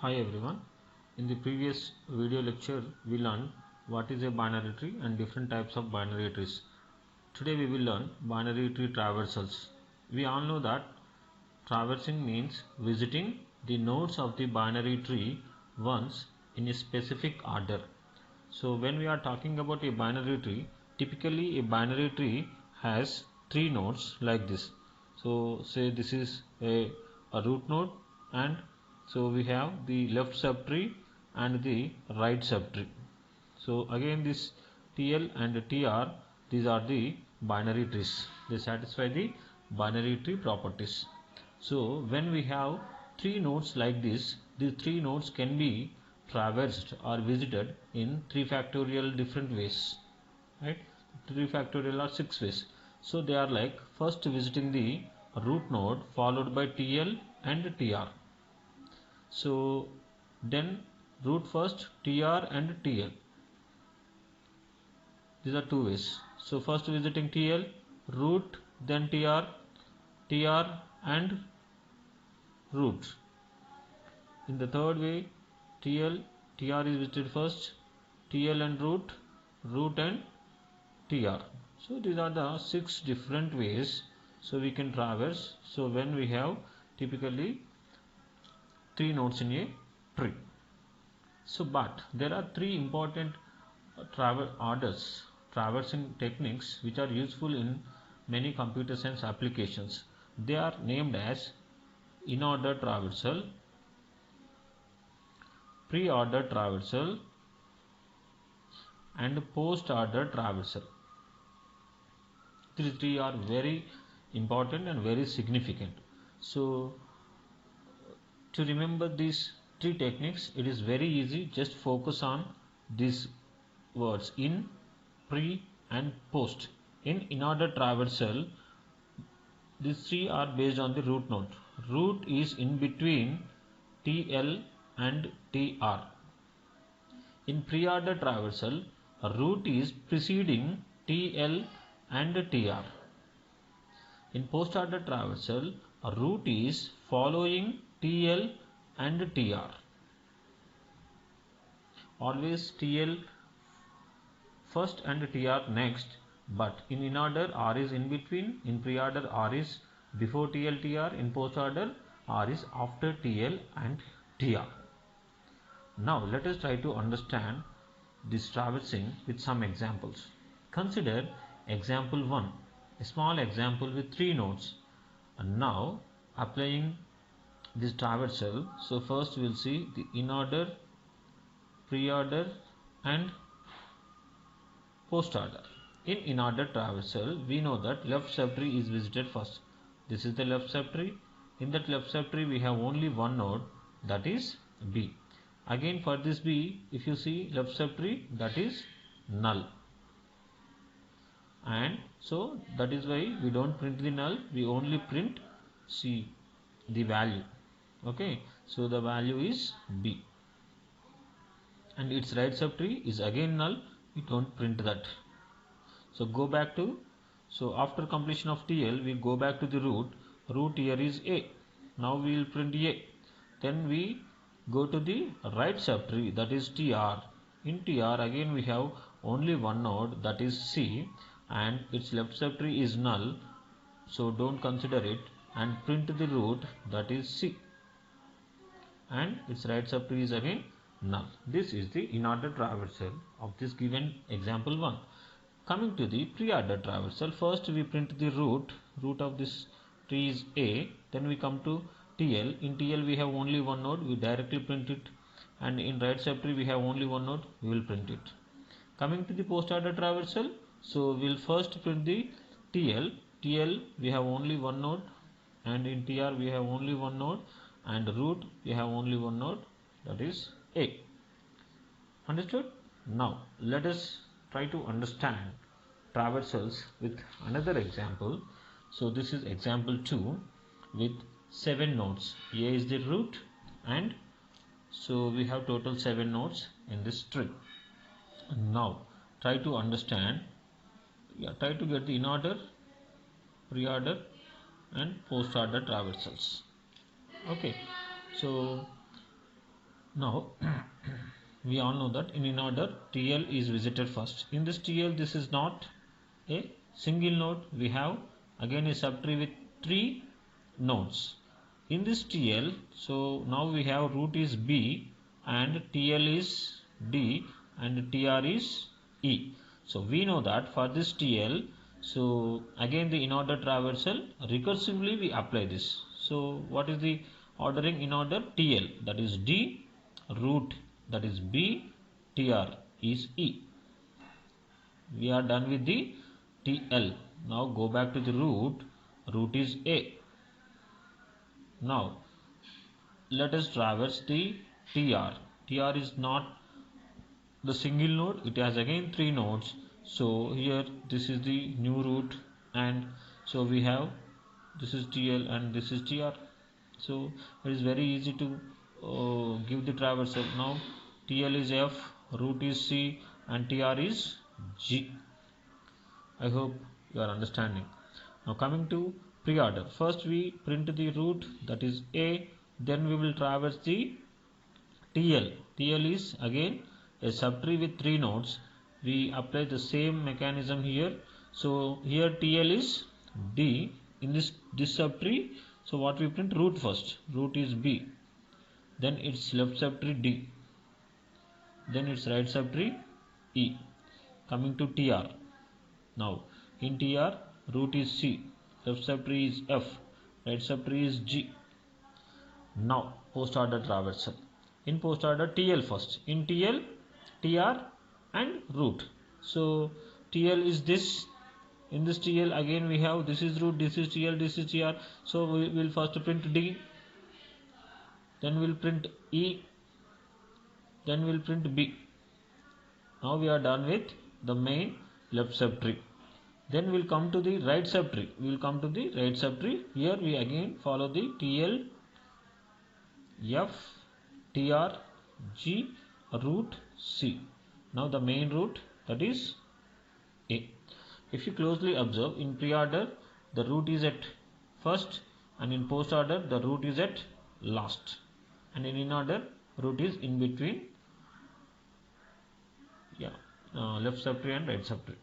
Hi everyone. In the previous video lecture we learned what is a binary tree and different types of binary trees. Today we will learn binary tree traversals. We all know that traversing means visiting the nodes of the binary tree once in a specific order. So when we are talking about a binary tree, typically a binary tree has three nodes like this. So say this is a root node, and so we have the left subtree and the right subtree. So again this TL and TR, these are the binary trees. They satisfy the binary tree properties. So when we have three nodes like this, these three nodes can be traversed or visited in 3 factorial different ways, right? 3 factorial or 6 ways. So they are like first visiting the root node followed by TL and TR. So then root first, TR and TL. These are two ways. So first visiting TL, root, then TR, TR and root. In the third way, TL, TR is visited first, TL and root, root and TR. So these are the 6 different ways so we can traverse. So when we have typically 3 nodes in a tree. So but there are 3 important traversing techniques which are useful in many computer science applications. They are named as in-order traversal, pre-order traversal and post-order traversal. These three are very important and very significant. So to remember these three techniques, it is very easy. Just focus on these words: in, pre and post. In-order traversal, these three are based on the root node. Root is in between TL and TR. In pre-order traversal, root is preceding TL and TR. In post-order traversal, root is following TL and TR. Always TL first and TR next, but in order R is in between. In pre-order R is before TL TR. In post-order R is after TL and TR. Now let us try to understand this traversing with some examples. Consider example 1, a small example with 3 nodes. And now applying this traversal, so first we will see the in-order, pre-order and post-order. In in-order traversal, we know that left subtree is visited first. This is the left subtree. In that left subtree we have only one node, that is B. Again for this B, if you see left subtree, that is null. And so that is why we don't print the null, we only print C, the value. Okay, so the value is B. And its right subtree is again null, we don't print that. So go back to, so after completion of TL, we go back to the root. Root here is A. Now we will print A. Then we go to the right subtree, that is TR. In TR again we have only one node, that is C, and its left subtree is null, so don't consider it, and print the root, that is C, and its right subtree is again null. This is the in-order traversal of this given example 1. Coming to the pre-order traversal, first we print the root of this tree is A, then we come to TL. In TL we have only one node, we directly print it, and in right subtree we have only one node, we will print it. Coming to the post-order traversal, so we will first print the TL. TL we have only one node, and in TR we have only one node, and root we have only one node, that is A. Understood? Now let us try to understand traversals with another example. So this is example 2 with 7 nodes. A is the root, and so we have total 7 nodes in this tree. Now try to understand, try to get the in-order, pre-order and post-order traversals. Okay, so Now we all know that in order TL is visited first. In this TL, this is not a single node. We have again a subtree with 3 nodes. In this TL, so now we have root is B and TL is D and TR is E. So we know that for this TL, so again the in order traversal, recursively we apply this. So what is the ordering in order? TL, that is D, root, that is B, TR is E. We are done with the TL. Now go back to the root. Root is A. Now let us traverse the TR. TR is not the single node, it has again 3 nodes. So here this is the new root, and so we have this is TL and this is TR. So it is very easy to give the traversal. Now TL is F, root is C and TR is G. I hope you are understanding. Now coming to pre-order, first we print the root, that is A, then we will traverse the TL. TL is again a subtree with 3 nodes. We apply the same mechanism here. So here TL is D in this subtree. So what we print? Root first. Root is B. Then its left subtree D. Then its right subtree E. Coming to TR. Now in TR, root is C. Left subtree is F. Right subtree is G. Now post order traversal. In post order, TL first. In TL, TR and root. So TL is this. In this TL again we have this is root, this is TL, this is TR. So we will first print D, then we'll print E, then we'll print B. Now we are done with the main left subtree. Then we'll come to the right subtree. We will come to the right subtree. Here we again follow the TL, F, TR, G, root, C. Now the main root, that is A. If you closely observe, in pre-order the root is at first, and in post order the root is at last, and in order root is in between left subtree and right subtree.